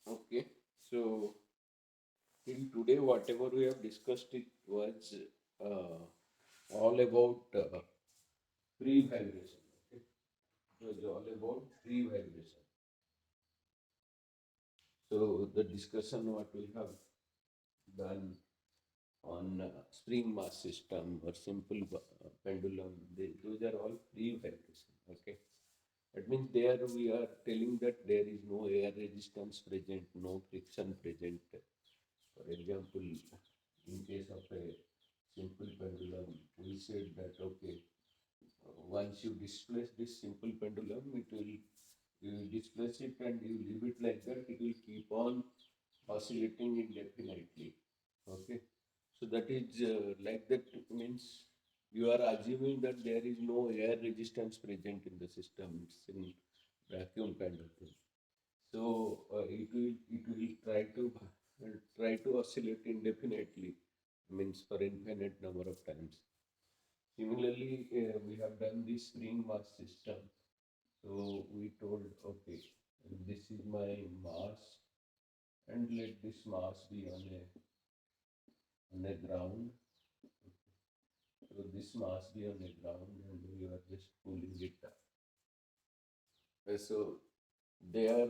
Okay, so till today, whatever we have discussed, it was uh, all about free vibration. Okay, it was all about free vibration. So the discussion what we have done on spring mass system or simple pendulum, those are all free vibration. Okay, that means there we are telling that there is no air resistance present, no friction present. For example, in case of a simple pendulum, we said that okay, once you displace this simple pendulum, you will displace it and you leave it like that, it will keep on oscillating indefinitely. Okay, so that is like that means you are assuming that there is no air resistance present in the system. It's in vacuum kind of thing. So it will try to oscillate indefinitely, means for infinite number of times. Similarly, we have done this spring mass system. So we told, okay, this is my mass, and let this mass be on a ground. So this mass be on a ground, and we are just pulling it up. So there,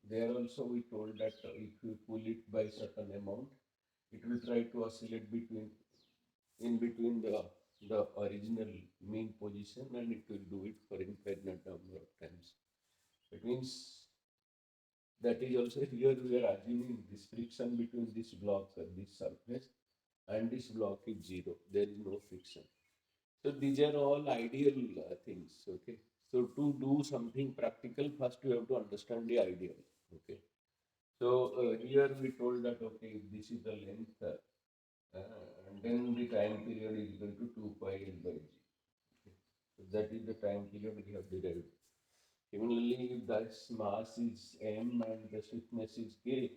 there also we told that if you pull it by certain amount, it will try to oscillate in between the original mean position, and it will do it for infinite number of times. It means that is also here we are assuming this friction between this block and this surface and this block is zero. There is no friction. So these are all ideal things. Okay. So to do something practical, first you have to understand the ideal. Okay. So here we told that okay, if this is the length, and then the time period is equal to 2 pi L by g. Okay. So that is the time period we have derived. Similarly, if this mass is m and the stiffness is k,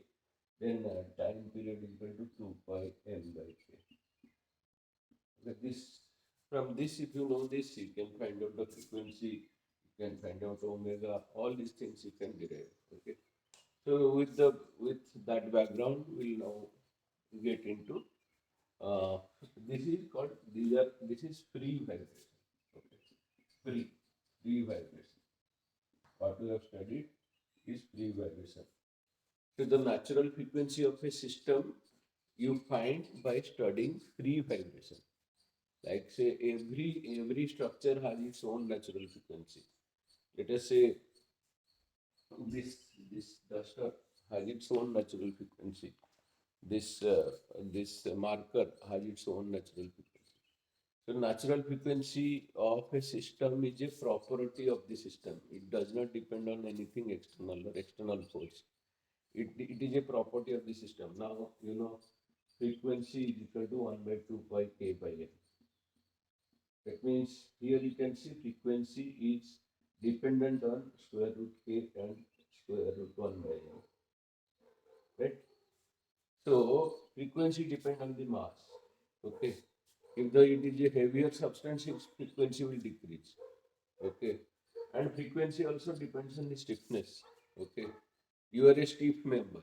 then time period is equal to 2 pi m by k. Like this, from this, if you know this, you can find out the frequency, you can find out omega, all these things you can derive. Okay. So with that background, we'll now get into this is called this is free vibration. Okay. Free free vibration. What we have studied is free vibration. So the natural frequency of a system you find by studying free vibration. Like say every structure has its own natural frequency. Let us say this this duster has its own natural frequency. This marker has its own natural frequency. So natural frequency of a system is a property of the system. It does not depend on anything external or external force. It is a property of the system. Now you know frequency is equal to 1 by 2 pi k by n. That means here you can see frequency is dependent on square root k and square root 1 by n. Right? So frequency depends on the mass. Okay. If it is a heavier substance, its frequency will decrease. Okay. And frequency also depends on the stiffness. Okay. You are a stiff member.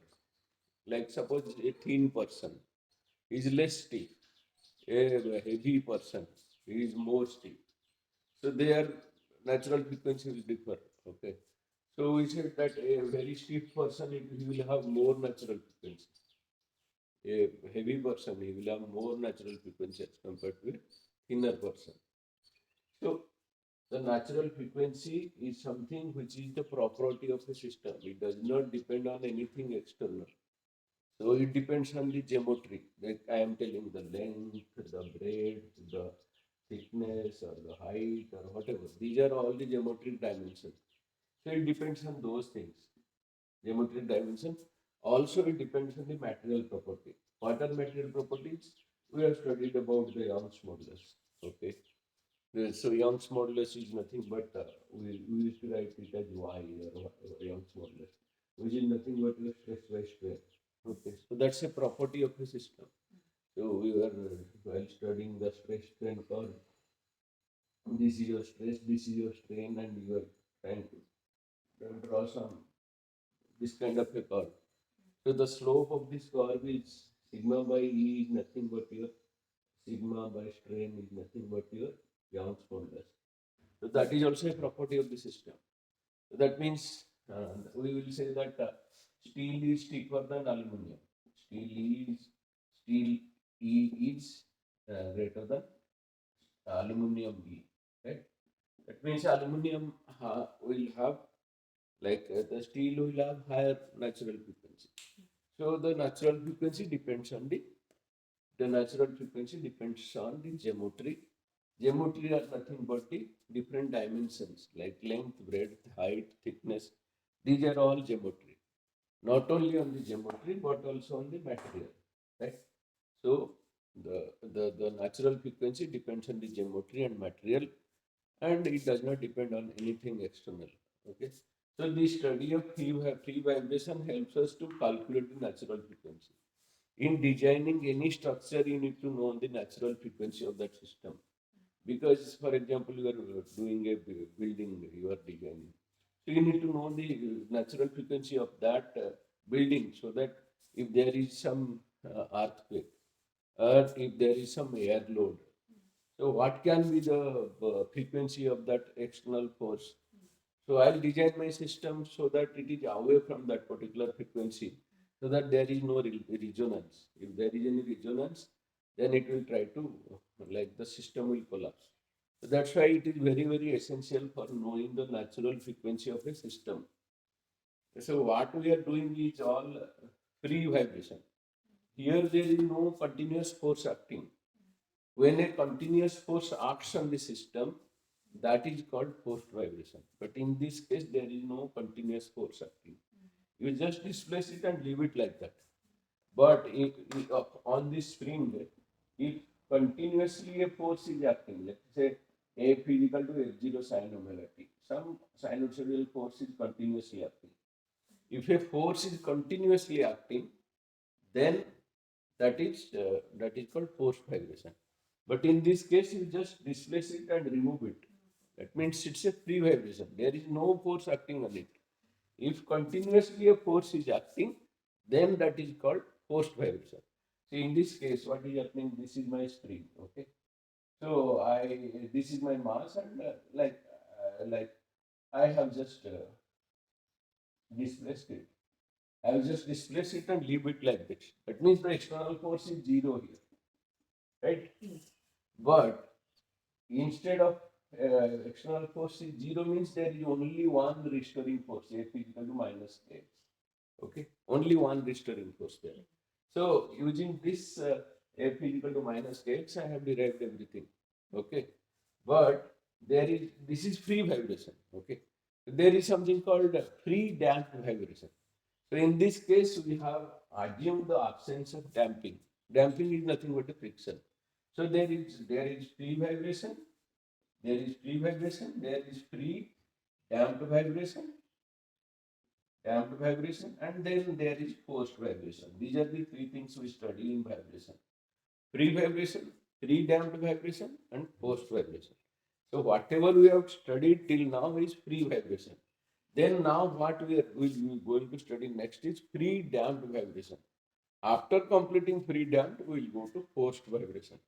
Like suppose a thin person is less stiff. A heavy person is more stiff. So their natural frequency will differ. Okay. So we said that a very stiff person he will have more natural frequency. A heavy person he will have more natural frequency as compared to a thinner person. So the natural frequency is something which is the property of a system. It does not depend on anything external. So it depends on the geometry. Like I am telling the length, the breadth, the thickness or the height or whatever. These are all the geometric dimensions. So it depends on those things. Geometric dimension. Also it depends on the material property. What are material properties? We have studied about the Young's modulus. Okay. So Young's modulus is nothing but we used to write it as Y or Young's modulus, which is nothing but the stress by strain. Okay, so that's a property of the system. So we were while studying the stress strain curve. This is your stress, this is your strain, and you are trying to draw some this kind of a curve. So the slope of this curve is sigma by E is nothing but your sigma by strain is nothing but your Young's modulus. So that is also a property of the system. So that means we will say that steel is stiffer than aluminum. Steel is steel E is greater than aluminum E, right? That means aluminum will have the steel will have higher natural frequency. So the natural frequency depends on the natural frequency depends on the geometry. Geometry are nothing but the different dimensions like length, breadth, height, thickness. These are all geometry. Not only on the geometry but also on the material, right? So the natural frequency depends on the geometry and material, and it does not depend on anything external. Okay. So the study of free vibration helps us to calculate the natural frequency. In designing any structure, you need to know the natural frequency of that system. Because, for example, you are doing a building, you are designing. So you need to know the natural frequency of that building, so that if there is some earthquake or if there is some air load, so what can be the frequency of that external force? So I'll design my system so that it is away from that particular frequency, so that there is no resonance. If there is any resonance, then it will try to, the system will collapse. So that's why it is very, very essential for knowing the natural frequency of a system. So what we are doing is all free vibration. Here there is no continuous force acting. When a continuous force acts on the system, that is called forced vibration. But in this case, there is no continuous force acting. You just displace it and leave it like that. But on this spring, if continuously a force is acting, let's say F is equal to F0 sin omega t, some sinusoidal force is continuously acting. If a force is continuously acting, then that is called forced vibration. But in this case, you just displace it and remove it. That means it's a free vibration. There is no force acting on it. If continuously a force is acting, then that is called forced vibration. See, in this case, what is happening? This is my spring. Okay. So this is my mass, and like I have just displaced it. I will just displace it and leave it like this. That means the external force is zero here, right? But instead of external force is zero, means there is only one restoring force, F is equal to minus K. Okay, only one restoring force there. So using this F is equal to minus Kx, I have derived everything. Okay, but this is free vibration. Okay, there is something called free damped vibration. So in this case, we have assumed the absence of damping. Damping is nothing but a friction. So there is free vibration, there is free damped vibration, and then there is forced vibration. These are the three things we study in vibration: free vibration, free damped vibration, and forced vibration. So whatever we have studied till now is free vibration. Then now what we are going to study next is free damped vibration. After completing free damped, we will go to forced vibration.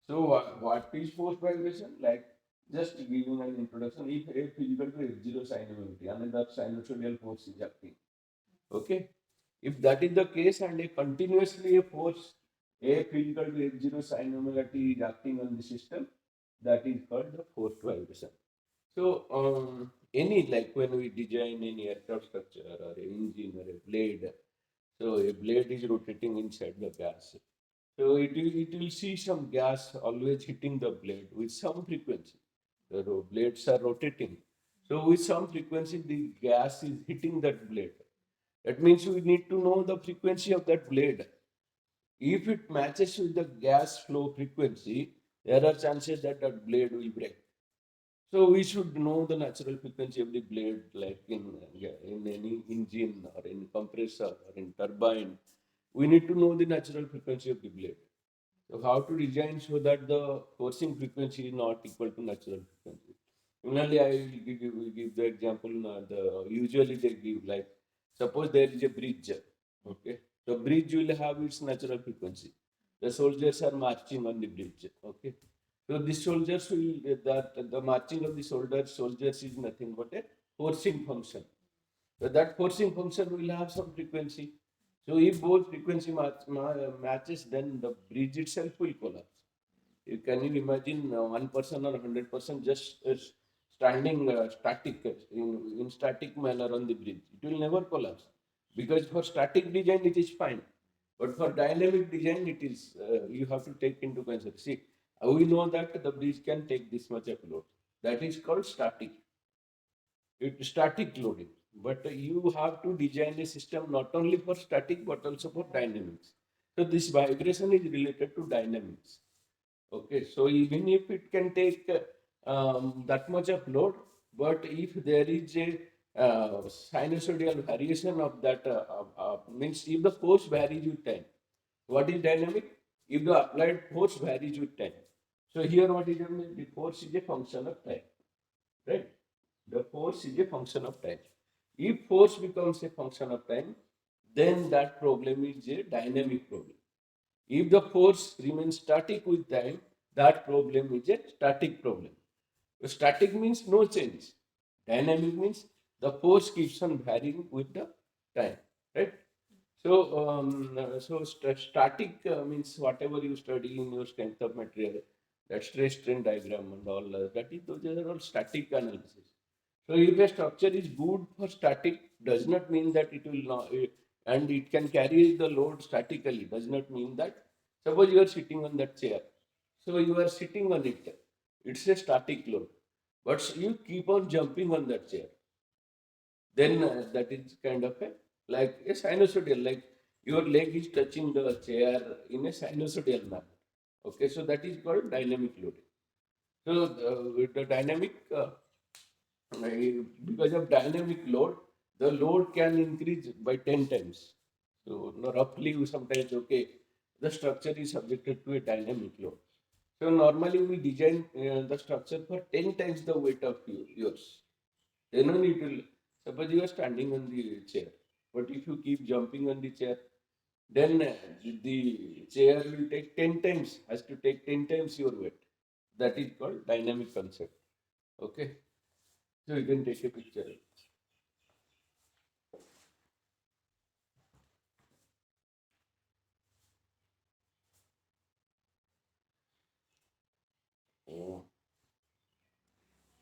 So what is forced vibration? Like just giving an introduction. If F is equal to F0 sin omega t, another sinusoidal force is acting. Okay. If that is the case and a continuously a force F is equal to F0 sin omega t is acting on the system, that is called the forced vibration. So any like when we design any aircraft structure or an engine or a blade, so a blade is rotating inside the gas. So it will see some gas always hitting the blade with some frequency. The blades are rotating. So with some frequency, the gas is hitting that blade. That means we need to know the frequency of that blade. If it matches with the gas flow frequency, there are chances that that blade will break. So we should know the natural frequency of the blade, like in any engine or in compressor or in turbine. We need to know the natural frequency of the blade. So how to design so that the forcing frequency is not equal to natural frequency. Similarly, I will give the example. Usually they give like suppose there is a bridge. Okay, the bridge will have its natural frequency. The soldiers are marching on the bridge. Okay, so the soldiers will that the marching of the soldiers is nothing but a forcing function. So that forcing function will have some frequency. So if both frequency matches, then the bridge itself will collapse. Can you imagine one person or 100% just standing static in static manner on the bridge? It will never collapse because for static design it is fine, but for dynamic design it is you have to take into consideration. See, we know that the bridge can take this much of load. That is called static. It static loading. But you have to design a system not only for static but also for dynamics. So this vibration is related to dynamics. Okay, so even if it can take that much of load, but if there is a sinusoidal variation of that, means if the force varies with time, what is dynamic? If the applied force varies with time. So here what is the force is a function of time, right? The force is a function of time. If force becomes a function of time, then that problem is a dynamic problem. If the force remains static with time, that problem is a static problem. Static means no change. Dynamic means the force keeps on varying with the time, right? So static means whatever you study in your strength of material, that stress strain diagram and all that is those are all static analysis. So if a structure is good for static, does not mean that it will not, and it can carry the load statically. Does not mean that. Suppose you are sitting on that chair, so you are sitting on it. It's a static load, but you keep on jumping on that chair. Then that is kind of a like a sinusoidal, like your leg is touching the chair in a sinusoidal manner. Okay, so that is called dynamic loading. So with the dynamic, because of dynamic load, the load can increase by 10 times. So roughly, you sometimes okay, the structure is subjected to a dynamic load. So normally we design the structure for 10 times the weight of yours. Then only it will. Suppose you are standing on the chair, but if you keep jumping on the chair, then the chair will take 10 times, has to take 10 times your weight. That is called dynamic concept. Okay. So you can take a picture. Oh.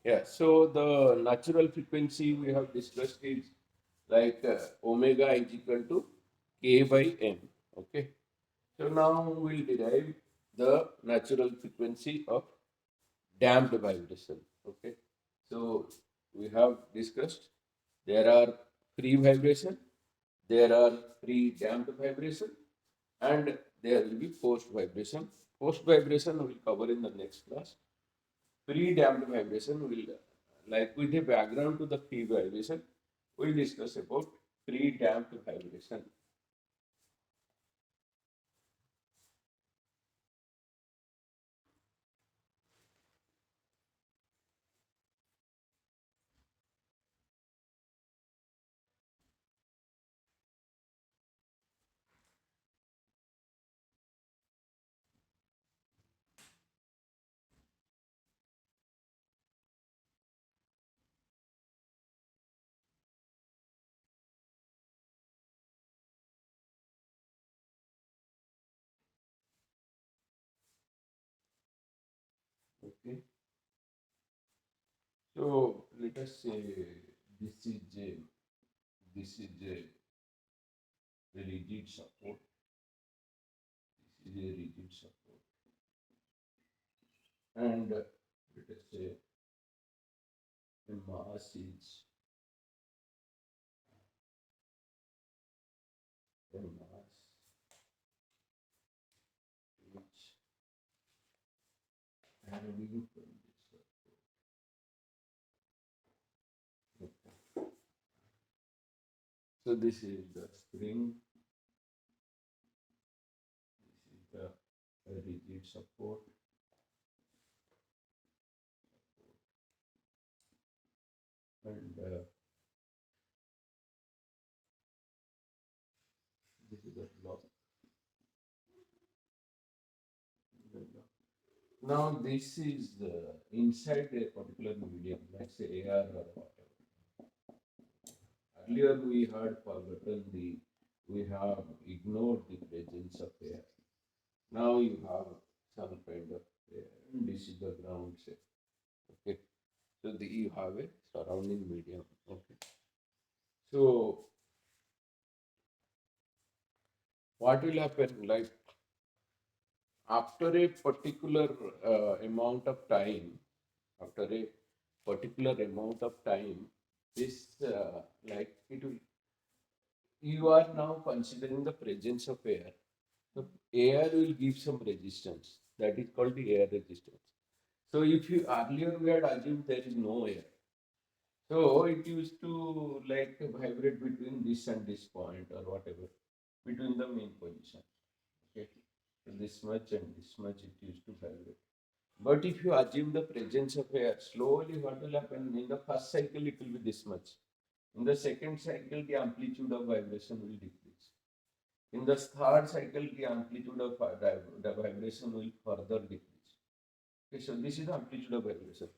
Yeah, so the natural frequency we have discussed is like omega is equal to k by m. Okay. So now we'll derive the natural frequency of damped vibration. Okay. So we have discussed there are free vibration, there are free damped vibration, and there will be forced vibration. Forced vibration we will cover in the next class. Free damped vibration will, like with a background to the free vibration, we'll discuss about free damped vibration. Okay. So let us say this is a this is a rigid support. This is a rigid support, and let us say the mass is the mass which hanging from this support. Okay. So this is the spring. This is the rigid support, and Now this is inside a particular medium, let's say air or whatever. Earlier we had forgotten we have ignored the presence of air. Now you have some kind of air, and this is the ground say. Okay, so you have a surrounding medium. Okay, so what will happen? Like after a particular amount of time, after a particular amount of time, this like it will. You are now considering the presence of air. The air will give some resistance. That is called the air resistance. So if you earlier we had assumed there is no air. So it used to like vibrate between this and this point or whatever, between the main position. Okay. So this much and this much it used to vibrate. But if you assume the presence of air, slowly what will happen? In the first cycle it will be this much. In the second cycle the amplitude of vibration will decrease. In the third cycle the amplitude of the vibration will further decrease. Okay, so this is the amplitude of vibration.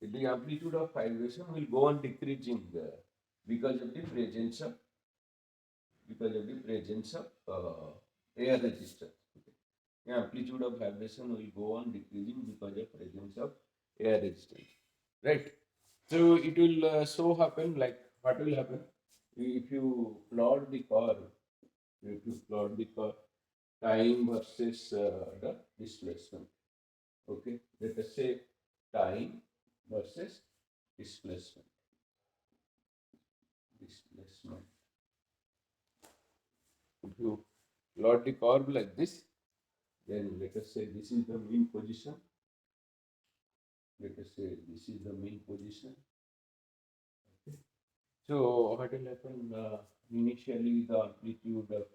The amplitude of vibration will go on decreasing because of the presence of air resistance. Okay. The amplitude of vibration will go on decreasing because of presence of air resistance. Right. So it will so happen like what will happen if you plot the curve. If you plot the curve, time versus the displacement. Okay, let us say time versus displacement. Displacement. If you plot the curve like this, then let us say this is the mean position. Let us say this is the mean position. Okay. So what will happen? Initially, the amplitude of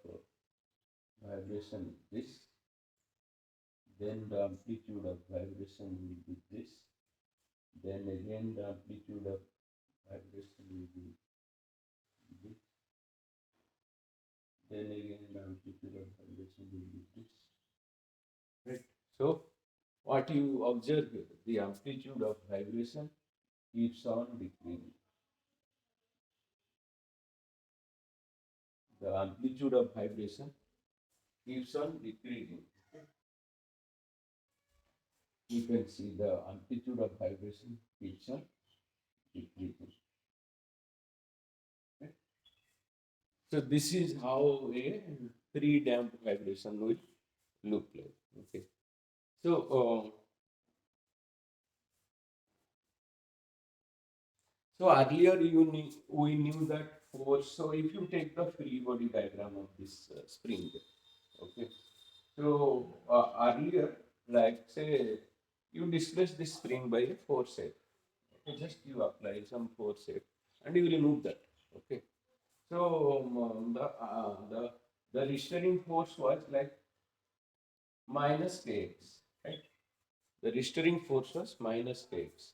vibration is this. Then the amplitude of vibration will be this. Then again the amplitude of vibration will be this. Then again the amplitude of vibration will be this. Right. So what you observe here, the amplitude of vibration keeps on decreasing. The amplitude of vibration keeps on decreasing. You can see the amplitude of vibration keeps on decreasing. Okay. So this is how a pre-damped vibration will look like. Okay. So so earlier we knew that force. So if you take the free body diagram of this spring, okay. So earlier, like say, you displace this spring by a force set. Okay, just you apply some force set, and you remove that. Okay. So the restraining force was like minus kx, right? The restraining force was minus kx.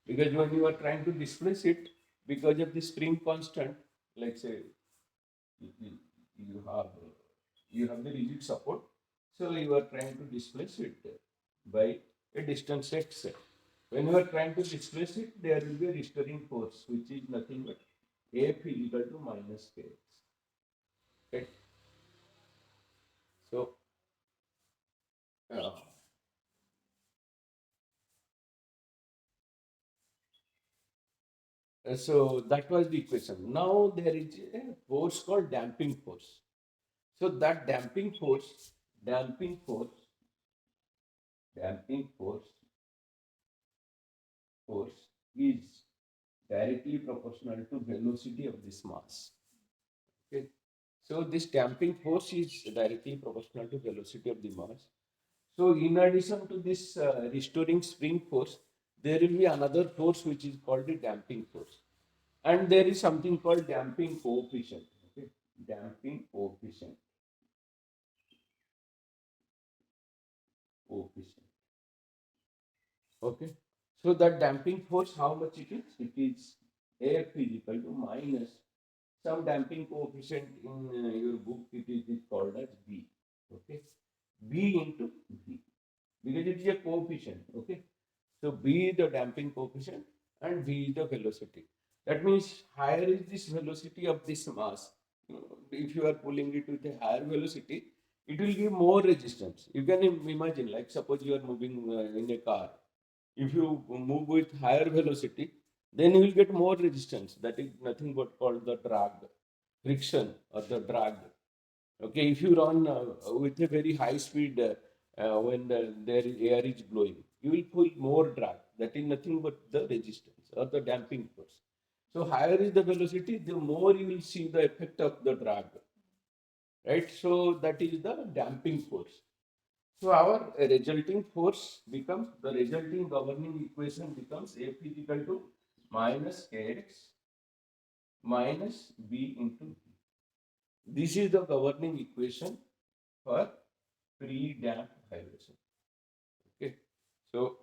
Because when you are trying to displace it, because of the spring constant, like say you, you have you have the rigid support, so you are trying to displace it by a distance x. When you are trying to displace it, there will be a restoring force, which is nothing but F is equal to minus kx. Okay. So uh, so that was the equation. Now there is a force called damping force. So that damping force, damping force is directly proportional to velocity of this mass. Okay. So this damping force is directly proportional to velocity of the mass. So in addition to this restoring spring force, there will be another force which is called the damping force. And there is something called damping coefficient. Okay. Damping coefficient. Coefficient. Okay. So that damping force, how much it is? It is F is equal to minus some damping coefficient in your book. It is called as B. Okay. B into V. because it is a coefficient. Okay, so B is the damping coefficient and V is the velocity. That means higher is this velocity of this mass. If you are pulling it with a higher velocity, it will give more resistance. You can imagine, like suppose you are moving in a car. If you move with higher velocity, then you will get more resistance. That is nothing but called the drag, friction or the drag. Okay, if you run with a very high speed when there is air is blowing, you will pull more drag. That is nothing but the resistance or the damping force. So higher is the velocity, the more you will see the effect of the drag, right? So that is the damping force. So our resulting force becomes, the resulting governing equation becomes F is equal to minus Kx minus B into V. This is the governing equation for pre-damped vibration. Okay, so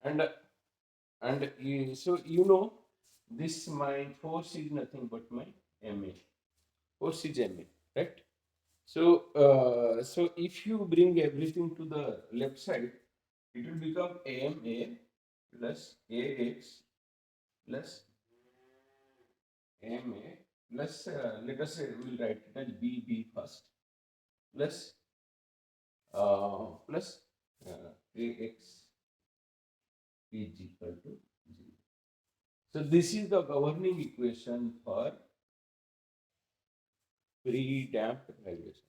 and so this my force is nothing but my MA. Force is MA, right? So so if you bring everything to the left side, it will become AMA plus AX plus AMA plus let us say we will write it as BB first plus plus AX is equal to 0. So this is the governing equation for pre-damped vibration.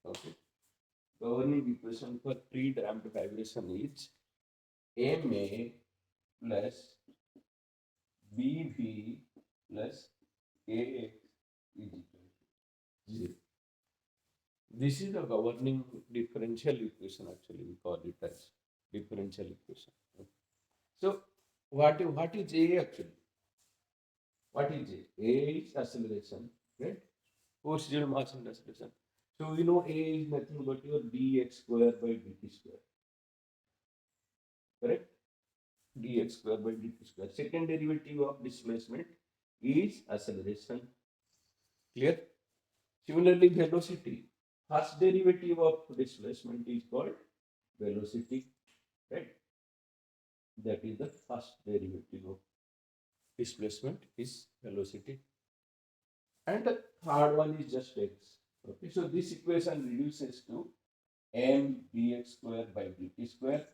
Okay. Governing equation for pre-damped vibration is MA plus BV plus AX is equal to 0. This is the governing differential equation. Actually, we call it as differential equation. Okay. So, what is A actually? What is A? A is acceleration, right? Force-driven mass and acceleration. So we know A is nothing but your dx square by dt square, correct? Dx square by dt square. Second derivative of displacement is acceleration. Clear? Similarly, velocity. First derivative of displacement is called velocity, right? That is the first derivative of displacement is velocity. And the third one is just x. Okay, so this equation reduces to m dx square by dt square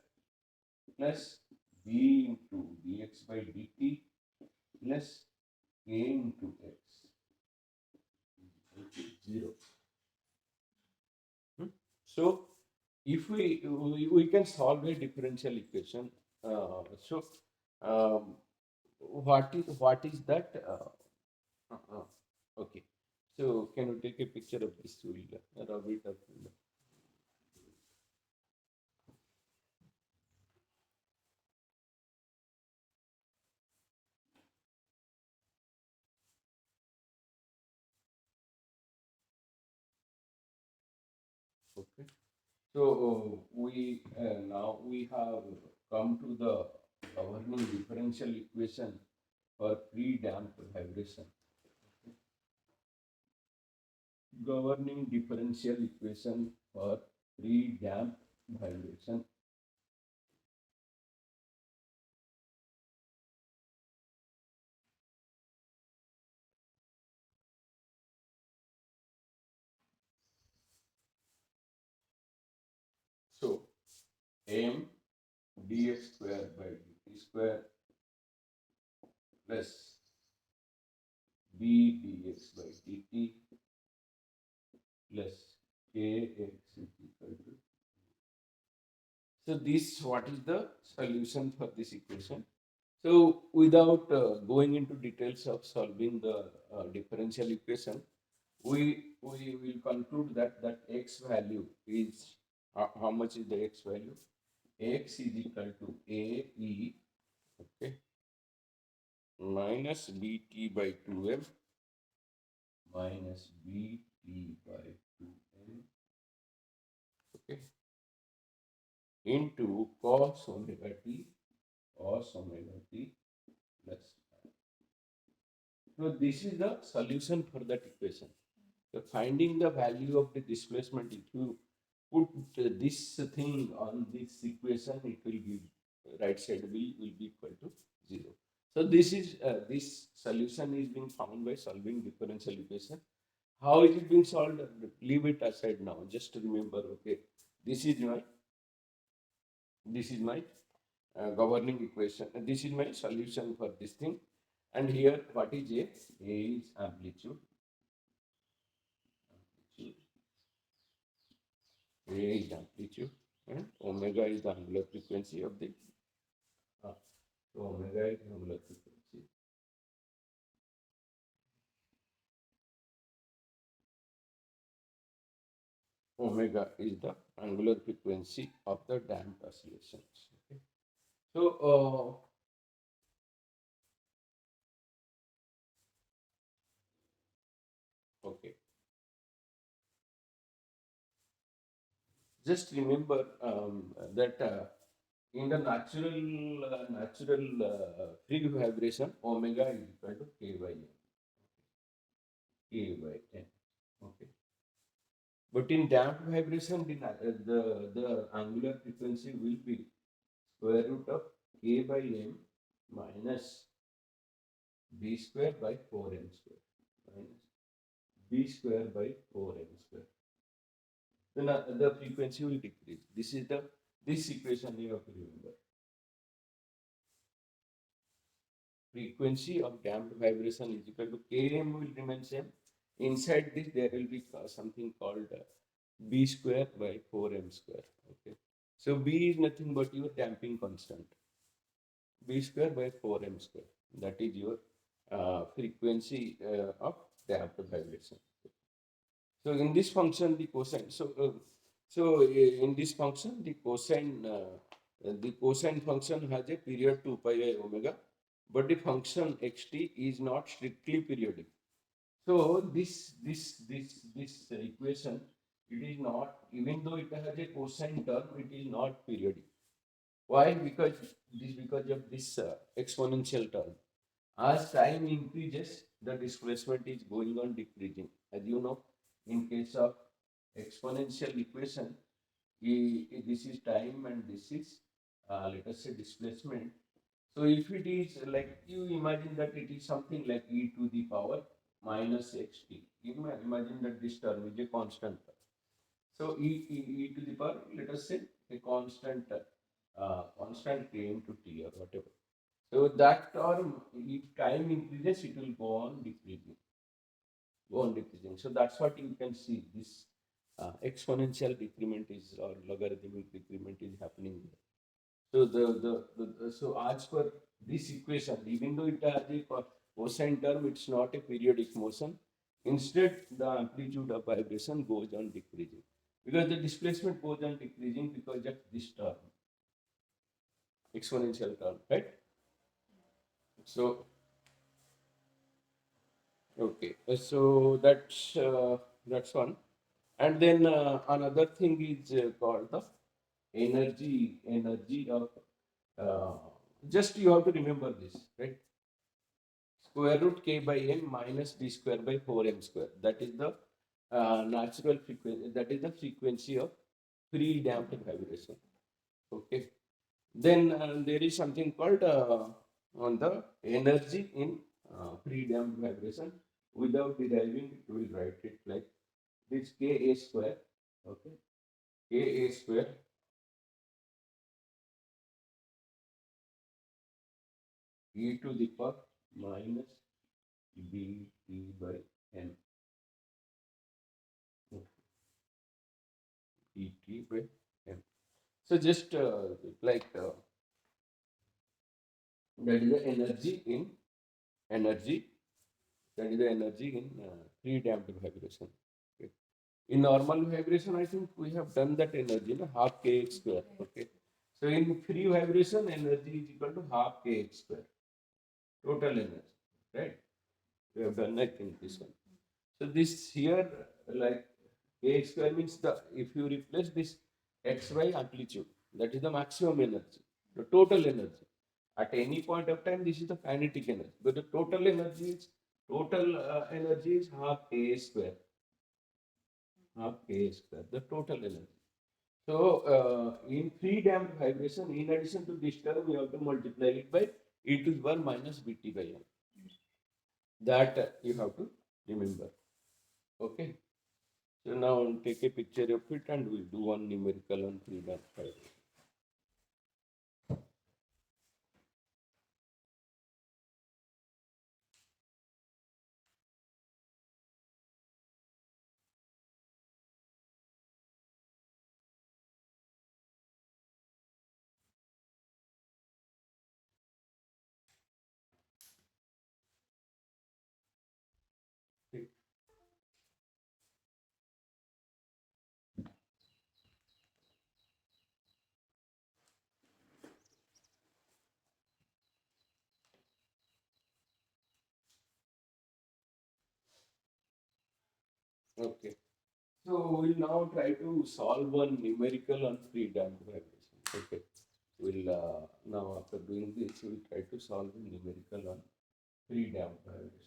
plus b into dx by dt plus a into x equal to 0. So if we can solve a differential equation. So um, what is that? Okay. So can you take a picture of this? We'll rub it up. Okay. So we now we have come to the governing differential equation for pre-damped vibration. Governing differential equation for pre-damped vibration. So m dx square by dt square plus b dx by dt plus kx is equal to. So this what is the solution for this equation? So without going into details of solving the differential equation, we will conclude that x value is how much is the x value? X is equal to a e, okay, minus bt by 2m minus bt by 2m, okay, into cos omega t plus. So this is the solution for that equation. So finding the value of the displacement, if you put this thing on this equation, it will give right side will be equal to 0. So this solution is being found by solving differential equation. How is it being solved? Leave it aside now. Just remember, okay, this is my governing equation. This is my solution for this thing. And here, what is A? A is amplitude. A is amplitude, and omega is the angular frequency of the. So omega is angular frequency. Omega is the angular frequency of the damped oscillations. Okay. So, okay. Just remember that in the natural free vibration, omega is equal to k by n. K by n. Okay. But in damped vibration, the angular frequency will be square root of k by m minus b square by 4m square minus b square by 4m square. Then the frequency will decrease. This equation you have to remember. Frequency of damped vibration is equal to km will remain same. Inside this there will be something called b square by 4m square. Okay. So b is nothing but your damping constant. B square by 4m square. That is your frequency of damped vibration. So in this function, the cosine. In this function, the cosine function has a period 2 pi by omega, but the function xt is not strictly periodic. So this equation, it is not, even though it has a cosine term, it is not periodic. Why? Because of this exponential term. As time increases, the displacement is going on decreasing. As you know, in case of exponential equation, this is time and this is, let us say, displacement. So if it is like, you imagine that it is something like e to the power minus xt. You imagine that this term is a constant term. So e to the power, let us say, a constant k into t or whatever. So that term, if time increases, it will go on decreasing. So that's what you can see. This exponential decrement is, or logarithmic decrement is happening here. So so as per this equation, even though it has a cosine term, it's not a periodic motion. Instead, the amplitude of vibration goes on decreasing because the displacement goes on decreasing because of this term, exponential term, right? So okay, so that's one, and then another thing is called the energy of. Uh, just you have to remember this, right? Square root k by n minus d square by 4m square. That is the natural frequency. That is the frequency of free damped vibration. Okay. Then there is something called on the energy in free damped vibration. Without deriving, it will write it like this Ka square. Okay. Ka square e to the power minus bt by n. Et by m. So just like that is the energy. That is the energy in free damped vibration. Okay. In normal vibration, I think we have done that energy, half kx square. Okay. So in free vibration, energy is equal to half kx square. Total energy, right? We have done, I think, this one. So this here, like kx square means the, if you replace this x by amplitude, that is the maximum energy, the total energy. At any point of time, this is the kinetic energy. But the total energy is half a square, the total energy. So in free damped vibration, in addition to this term, we have to multiply it by e to the power minus bt by n. That you have to remember. Okay. So now take a picture of it and we'll do one numerical on free damped vibration. Okay. So we'll now try to solve one numerical on free damped vibration. Okay. We'll now after doing this, we'll try to solve a numerical on free damped vibration.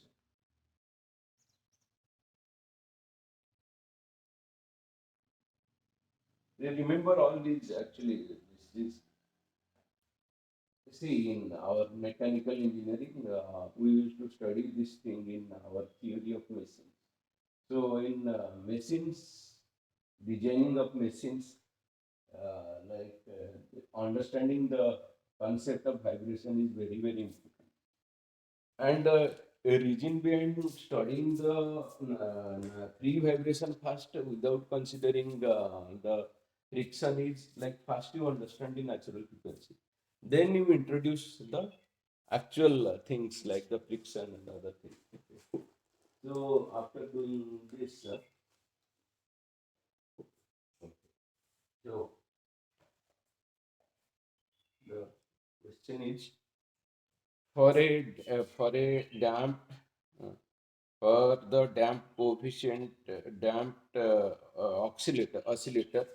Remember all these actually. This see in our mechanical engineering, we used to study this thing in our theory of machines. So in machines, designing of machines, understanding the concept of vibration is very very important. And a reason behind studying the free vibration first without considering the friction is like first you understand the natural frequency, then you introduce the actual things like the friction and other things. Okay. So after doing this, okay. So the question is for a damp uh, for the damp coefficient damped oscillator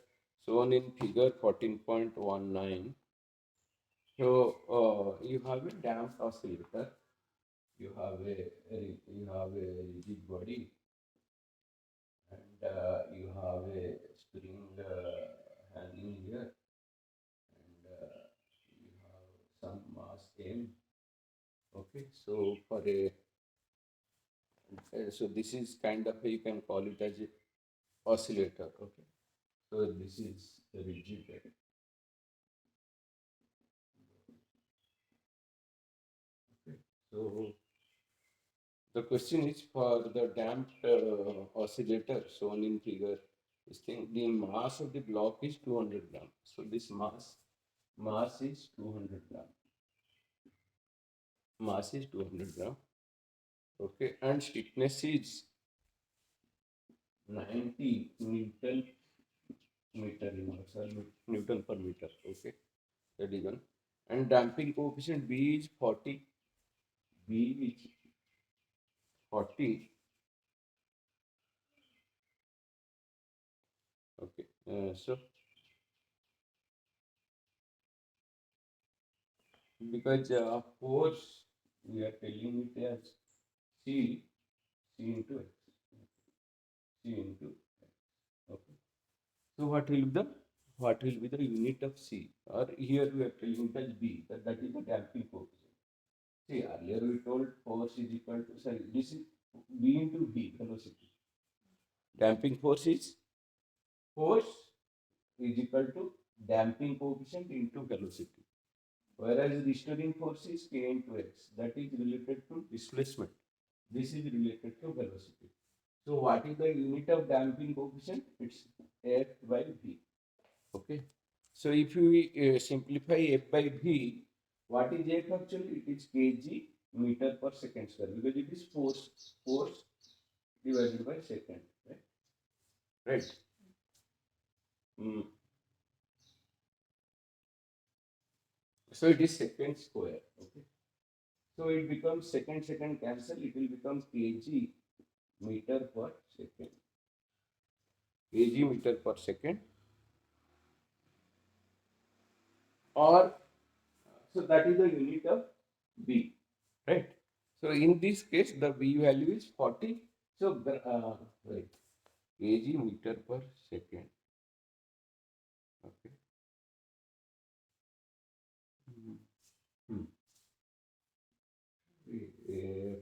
shown in figure 14.19. So you have a damped oscillator, you have a rigid body, and you have a spring hanging here, and you have some mass M. Okay, so for a so this is kind of a, you can call it as a oscillator. Okay, so this is rigid. Okay, so the question is for the damped oscillator shown in figure. This thing, the mass of the block is 200 gram. So this mass is 200 gram. Mass is 200 gram. Okay, and stiffness is 90 meter inverse or Newton per meter. Okay, that is one. And damping coefficient B is 40. B is 40. Okay, so because force we are telling it as C, C into X, C into X. Okay. So what will be the unit of C? Or here we are telling it as B, that is the damping coefficient. See, earlier we told force is equal to, sorry, this is B into B, velocity. Damping force is equal to damping coefficient into velocity. Whereas restoring force is K into X, that is related to displacement. This is related to velocity. So what is the unit of damping coefficient? It's F by V. Okay. So if we simplify F by V, what is F actually? It is kg meter per second square because it is force divided by second. Right. Right. Mm. So it is second square. Okay. So it becomes second cancel. It will become kg meter per second. Kg meter per second, or so that is the unit of B, right? So in this case, the B value is 40. So right, kg meter per second. Okay. Hmm.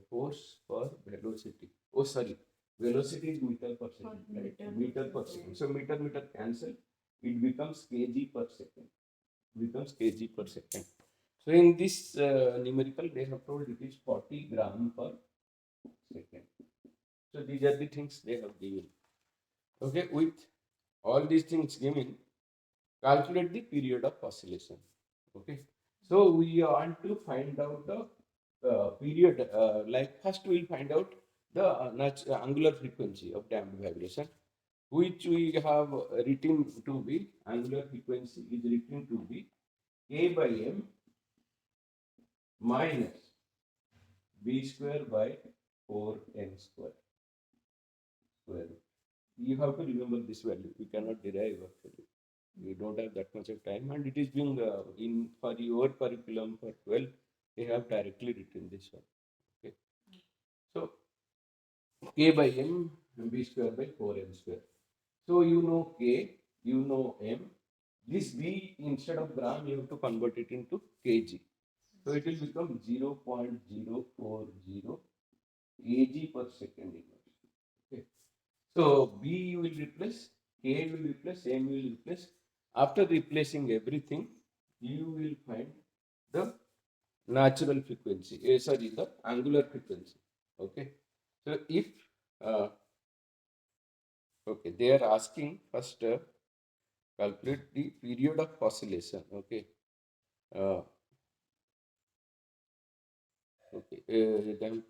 Force per velocity. Oh, sorry. Velocity is meter per second, right? Meter per second. So meter cancel. It becomes kg per second. Becomes kg per second. So in this numerical, they have told it is 40 gram per second. So these are the things they have given. Okay, with all these things given, calculate the period of oscillation. Okay, so we want to find out the period. Like first, we will find out the angular frequency of damped vibration, which we have written to be angular frequency is written to be k by m minus b square by 4n square. You have to remember this value. We cannot derive actually. We don't have that much of time, and it is being in for your curriculum for 12. They have directly written this one. Okay, so k by m b square by 4m square. So you know k, you know m. This b instead of gram, you have to convert it into kg. So it will become 0.040 kg per second inverse. Okay. So B you will replace, K will replace, M will replace. After replacing everything, you will find the natural frequency. Sorry, the angular frequency. Okay. So if okay, they are asking first calculate the period of oscillation. Okay. Uh, okay. Then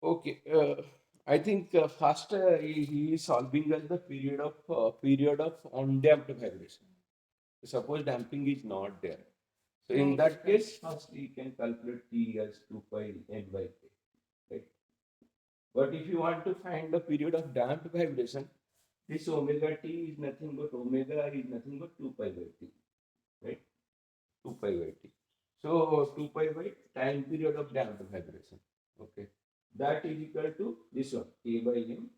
okay. I think first he is solving as the period of undamped vibration. Suppose damping is not there. So in that case, first you can calculate T as 2 pi n by k. Right? But if you want to find the period of damped vibration, this omega t is nothing but 2 pi by t. Right? 2 pi by t. So 2 pi by time period of damped vibration. Okay. That is equal to this one, k by m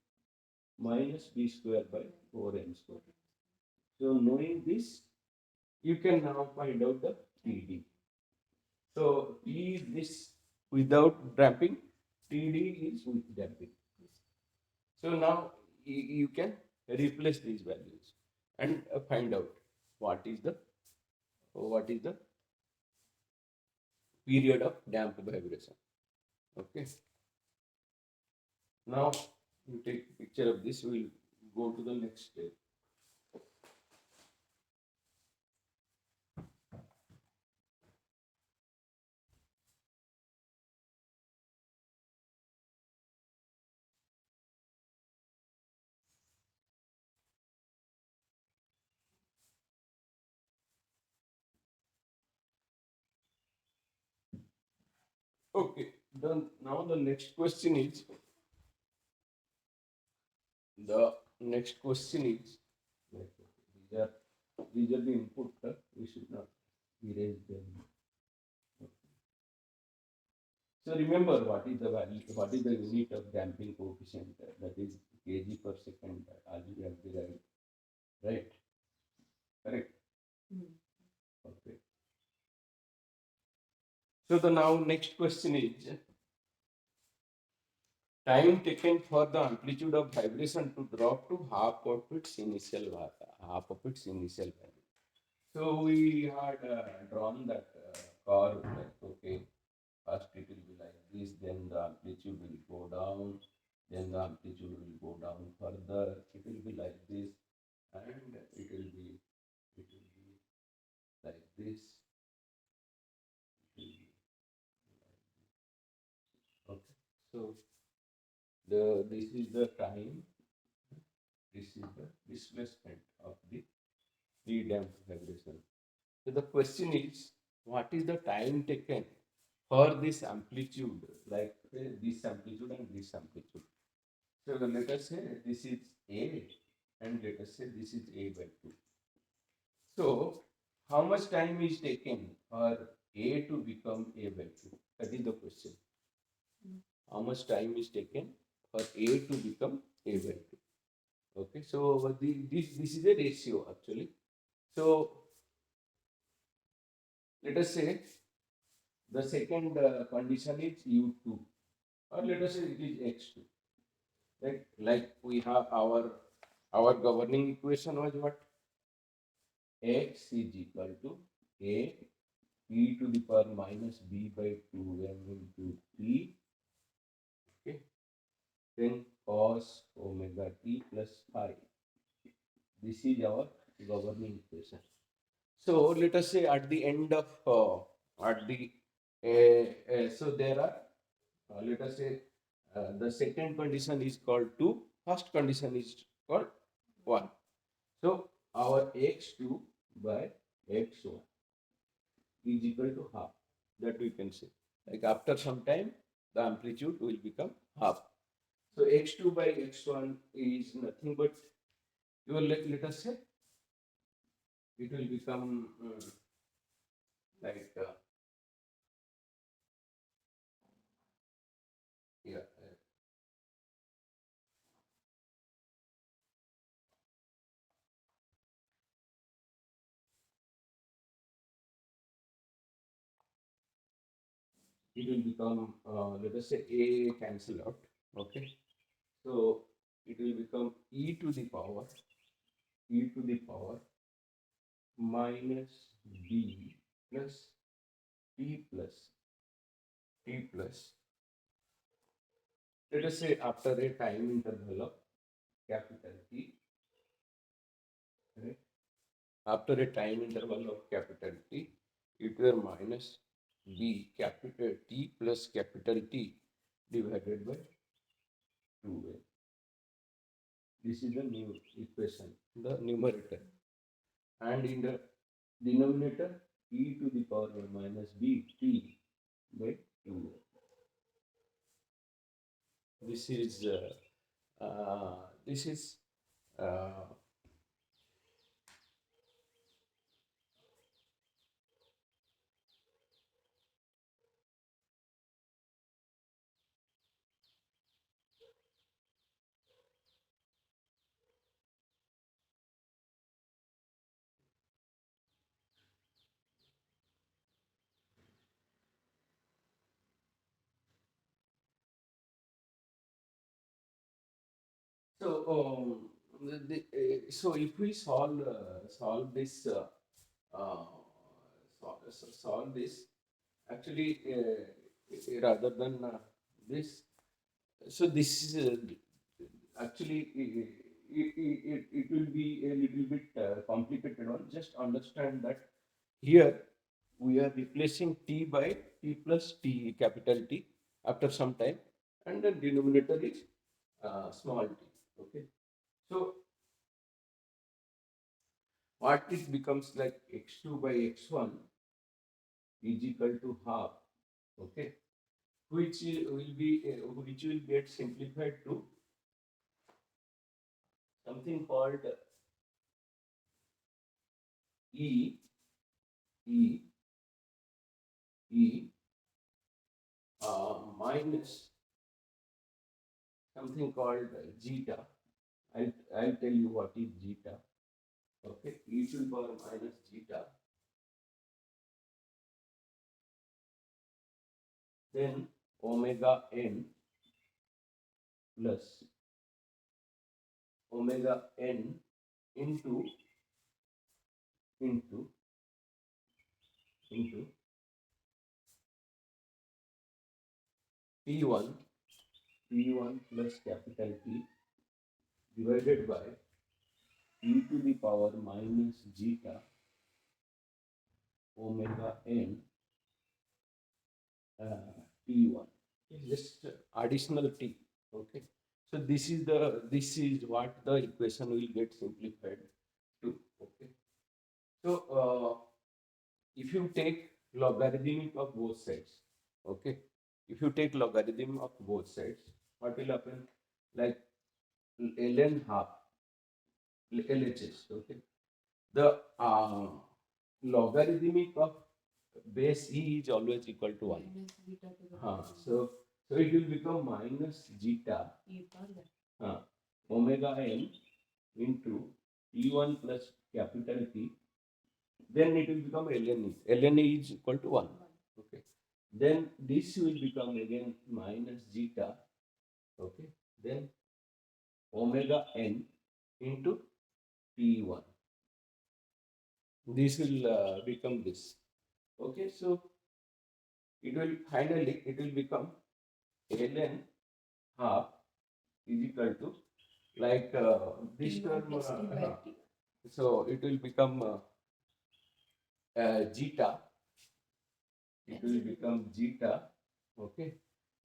minus b square by 4n square. So knowing this, you can now find out the TD. So T is this without damping, TD is with damping. So now you can replace these values and find out what is the period of damped vibration. Okay. Now you take a picture of this. We'll go to the next step. Okay. Then now the next question is the next question is these are these are the input. We should not erase them. So remember what is the value, what is the unit of damping coefficient? That is kg per second, as we have derived, right? Correct. Okay. So the now next question is time taken for the amplitude of vibration to drop to half of its initial value. So we had drawn that curve, like okay, first it will be like this, then the amplitude will go down, then the amplitude will go down further. It will be like this, and it will be like this. Okay. So this is the time. This is the displacement of the pre-damped vibration. So the question is, what is the time taken for this amplitude, like this amplitude and this amplitude? So let us say this is A, and let us say this is A by 2. So how much time is taken for A to become A by 2? That is the question. How much time is taken for A to become A by 2. Okay, so this is a ratio actually. So let us say the second condition is U2, or let us say it is X2. Right? Like we have our governing equation was what? X is equal to A e to the power minus b by 2m into t. Okay. Then cos omega t plus phi. This is our governing equation. So let us say at the end of at the so there are let us say the second condition is called 2, first condition is called 1. So our x2 by x1 is equal to half. That we can say. Like after some time, the amplitude will become half. So x2 by x1 is nothing but, you will let us say, it will become like yeah, it will become let us say a cancel out. Okay, so it will become e to the power minus b plus t plus t plus. Let us say after a time interval of capital T, right? After a time interval of capital T, it will minus b capital T plus capital T divided by 2a. This is the new equation, the numerator. And in the denominator, e to the power minus b t by 2a. This is this is uh, so so if we solve this uh, solve this actually rather than this, so this is actually it will be a little bit complicated one. Just understand that here we are replacing t by t plus t capital T after some time, and the denominator is small t. Okay, so what it becomes like x2 by x1 is equal to half. Okay, which will get simplified to something called e e e minus something called zeta. I'll tell you what is zeta. Okay, e to the power minus zeta. Then omega n plus omega n into into into P1 P1 plus capital T divided by e to the power minus zeta omega n T1. It's just additional T. Okay. So this is what the equation will get simplified to. Okay. So if you take logarithm of both sides, okay. If you take logarithm of both sides, what will happen? Like ln half LHS. Okay. The logarithmic of base e is always equal to 1. So it will become minus zeta. omega n into T1 plus capital T, then it will become ln e. Ln e is equal to 1. Okay. Then this will become again minus zeta. Okay. Then omega n into T1. This will become this. Okay. So it will finally become ln half is equal to like this term. So it will become zeta. It will become zeta. Okay,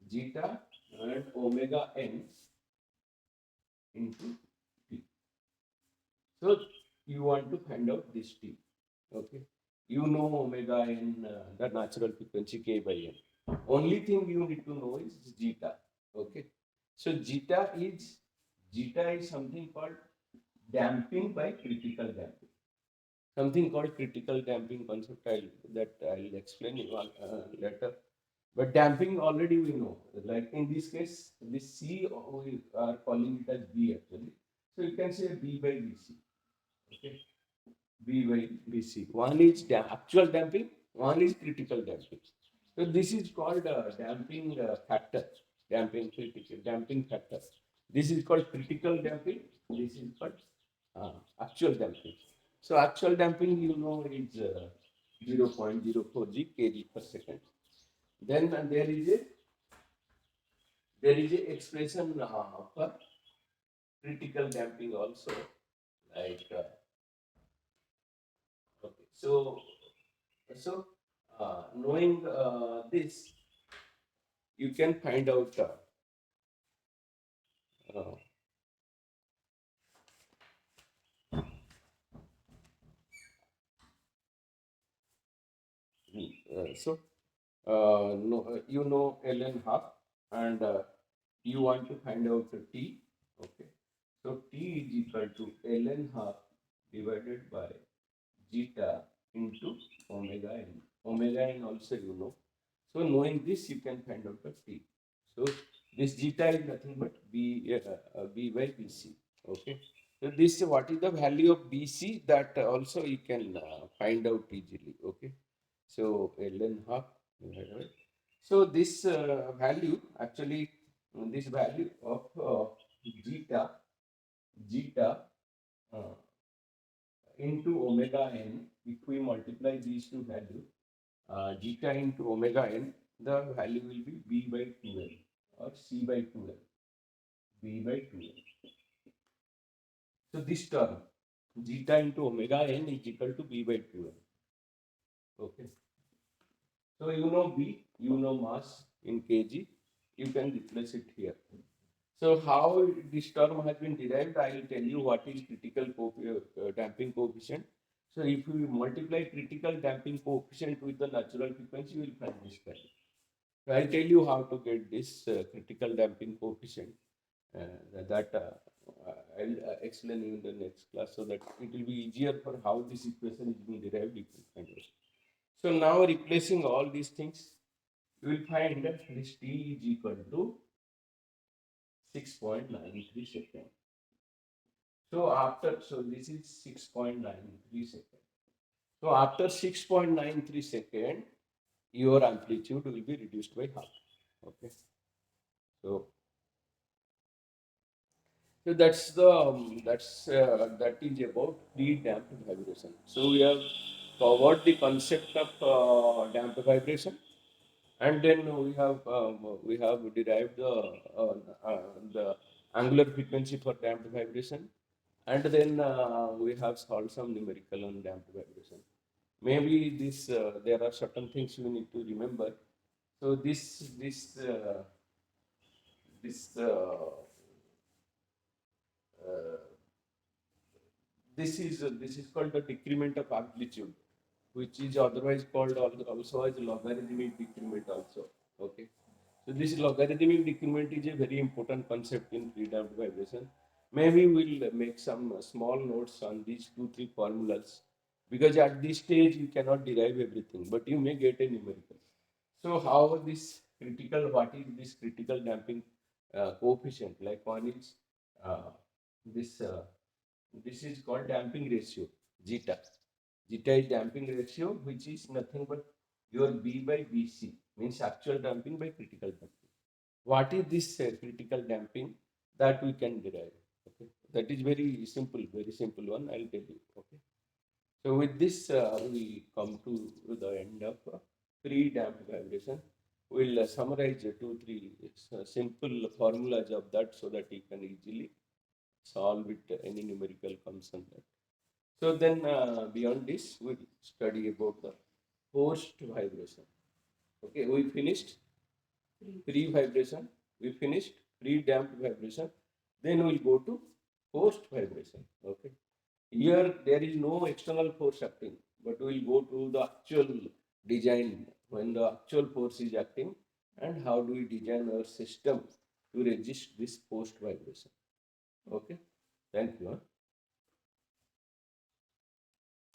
zeta and omega n into t. So you want to find out this t. Okay, you know omega n, the natural frequency k by n. Only thing you need to know is zeta. Okay, so zeta is something called damping by critical damping. Something called critical damping concept. I'll explain you later. But damping already we know. Like in this case, this C we are calling it as B actually. So you can say B by BC. Okay, B by BC. One is actual damping. One is critical damping. So this is called damping factor. Damping factor. This is called critical damping. This is called actual damping. So actual damping, you know, is 0.04 G kg per second. Then there is a expression for critical damping also. Like okay, so knowing this, you can find out. Uh, so no, you know ln half, and you want to find out t. Okay, so t is equal to ln half divided by zeta into omega n. Omega n also you know. So knowing this, you can find out the t. So this zeta is nothing but b by bc. Okay. So this what is the value of bc, that also you can find out easily. Okay. So ln half. So this value actually, this value of zeta uh, into omega n, if we multiply these two values, zeta into omega n, the value will be b by 2l or c by 2l, b by 2l. So this term, zeta into omega n is equal to b by 2l. Okay. So you know b, you know mass in kg, you can replace it here. So how this term has been derived, I will tell you what is critical damping coefficient. So if you multiply critical damping coefficient with the natural frequency, you will find this value. So I'll tell you how to get this critical damping coefficient. I'll explain in the next class, so that it will be easier for how this equation is being derived. You can find it. So now replacing all these things, you will find that this T is equal to 6.93 seconds. So this is 6.93 seconds. So after 6.93 seconds, your amplitude will be reduced by half. Okay. So, so that is about pre-damped vibration. So we have covered the concept of damped vibration, and then we have derived the angular frequency for damped vibration, and then we have solved some numerical on damped vibration. Maybe this there are certain things you need to remember. So this uh, this is called the decrement of amplitude, which is otherwise called also as logarithmic decrement also. Okay. So this logarithmic decrement is a very important concept in pre-damped vibration. Maybe we'll make some small notes on these 2-3 formulas, because at this stage you cannot derive everything, but you may get a numerical. So how this critical, what is this critical damping coefficient? Like one is this this is called damping ratio, zeta. Zeta is damping ratio, which is nothing but your B by BC, means actual damping by critical damping. What is this critical damping? That we can derive. Okay, that is very simple one. I'll tell you. Okay, so with this we come to the end of pre-damped vibration. We'll summarize two, three simple formulas of that so that you can easily solve it. Any numerical comes on that. So then beyond this, we'll study about the post vibration. Okay, we finished pre-vibration, we finished pre-damped vibration, then we'll go to post-vibration. Okay, here there is no external force acting, but we'll go to the actual design when the actual force is acting and how do we design our system to resist this post-vibration. Okay, thank you.